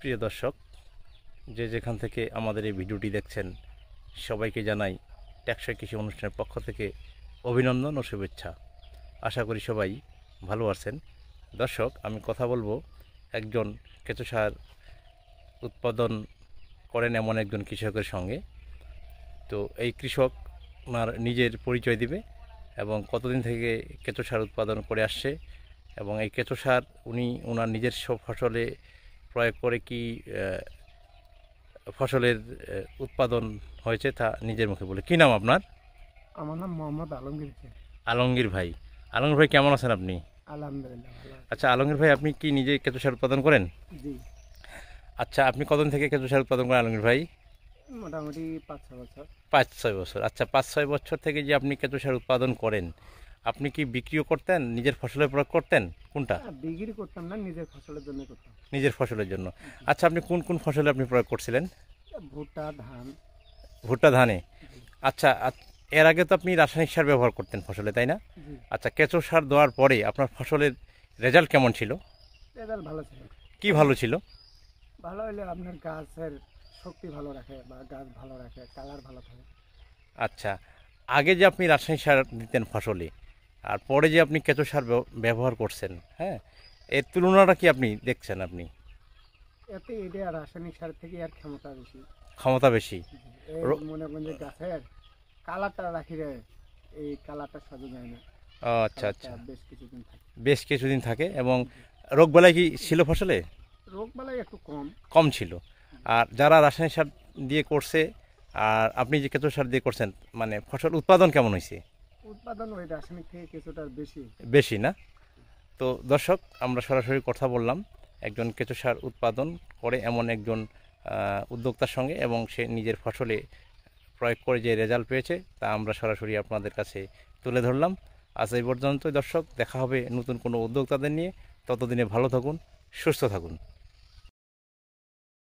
প্রিয় দর্শক, যে যেখান থেকে আমাদের এই ভিডিওটি দেখছেন সবাইকে জানাই টেকসই কৃষি অনুষ্ঠানের পক্ষ থেকে অভিনন্দন ও শুভেচ্ছা। আশা করি সবাই ভালো আছেন। দর্শক, আমি কথা বলবো একজন কেঁচো সার উৎপাদন করেন এমন একজন কৃষকের সঙ্গে। তো এই কৃষক ওনার নিজের পরিচয় দিবে এবং কতদিন থেকে কেঁচো সার উৎপাদন করে আসছে এবং এই কেঁচো সার উনি ওনার নিজের সব ফসলে প্রয়োগ করে কি ফসলের উৎপাদন হয়েছে তা নিজের মুখে বলে। কি নাম আপনার? আমার নাম মোহাম্মদ আলমগীর। আলমগীর ভাই। আলমগীর ভাই, কেমন আছেন আপনি? আলহামদুলিল্লাহ ভালো আছি। আচ্ছা আলমগীর ভাই, আপনি কি নিজে কেঁচো সার উৎপাদন করেন? জি, আচ্ছা, আপনি কতদিন থেকে কেঁচো সার উৎপাদন করেন আলমগীর ভাই? মোটামুটি 5-6 বছর। 5-6 বছর। আচ্ছা, 5-6 বছর থেকে যে আপনি কেঁচো সার উৎপাদন করেন, আপনি কি বিক্রিও করতেন, নিজের ফসলে প্রয়োগ করতেন, কোনটা? বিক্রি করতাম না, নিজের ফসলের জন্য করতাম। নিজের ফসলের জন্য। আচ্ছা, আপনি কোন কোন ফসলে আপনি প্রয়োগ করছিলেন? ভুট্টা, ধান। ভুট্টা, ধানে। জি, আচ্ছা, এর আগে তো আপনি রাসায়নিক সার ব্যবহার করতেন ফসলে, তাই না? জি, আচ্ছা, কেঁচো সার দেওয়ার পরে আপনার ফসলের রেজাল্ট কেমন ছিল? রেজাল্ট ভালো ছিল। কি ভালো ছিল? ভালো হলে আপনার গাছের শক্তি ভালো রাখে বা গাছ ভালো রাখে, কালার ভালো থাকে। আচ্ছা, আগে যে আপনি রাসায়নিক সার দিতেন ফসলে আর পরে যে আপনি কেঁচো সার ব্যবহার করছেন, হ্যাঁ, এর তুলনাটা কি আপনি দেখছেন? আপনি এতে এটা রাসায়নিক সার থেকে আর ক্ষমতা বেশি। ক্ষমতা বেশি? জি, এই মনে করেন যে গাছের কালারটা রাখি রে, এই কালারটা সহজে যায় না। ও আচ্ছা আচ্ছা, বেশ কিছুদিন থাকে। বেশ কিছুদিন থাকে। এবং রোগবালাই কি ছিল ফসলে? রোগ বালাই একটু কম। কম ছিল। আর যারা রাসায়নিক সার দিয়ে করছে আর আপনি যে কেঁচো সার দিয়ে করছেন, মানে ফসল উৎপাদন কেমন হয়েছে? উৎপাদন ওই রাসায়নিক থেকে কিছুটা বেশি। বেশি না? তো দর্শক, আমরা সরাসরি কথা বললাম একজন কেঁচো সার উৎপাদন করে এমন একজন উদ্যোক্তার সঙ্গে, এবং সে নিজের ফসলে প্রয়োগ করে যে রেজাল্ট পেয়েছে তা আমরা সরাসরি আপনাদের কাছে তুলে ধরলাম। আজ এই পর্যন্তই দর্শক, দেখা হবে নতুন কোনো উদ্যোক্তাদের নিয়ে। ততদিনে ভালো থাকুন, সুস্থ থাকুন।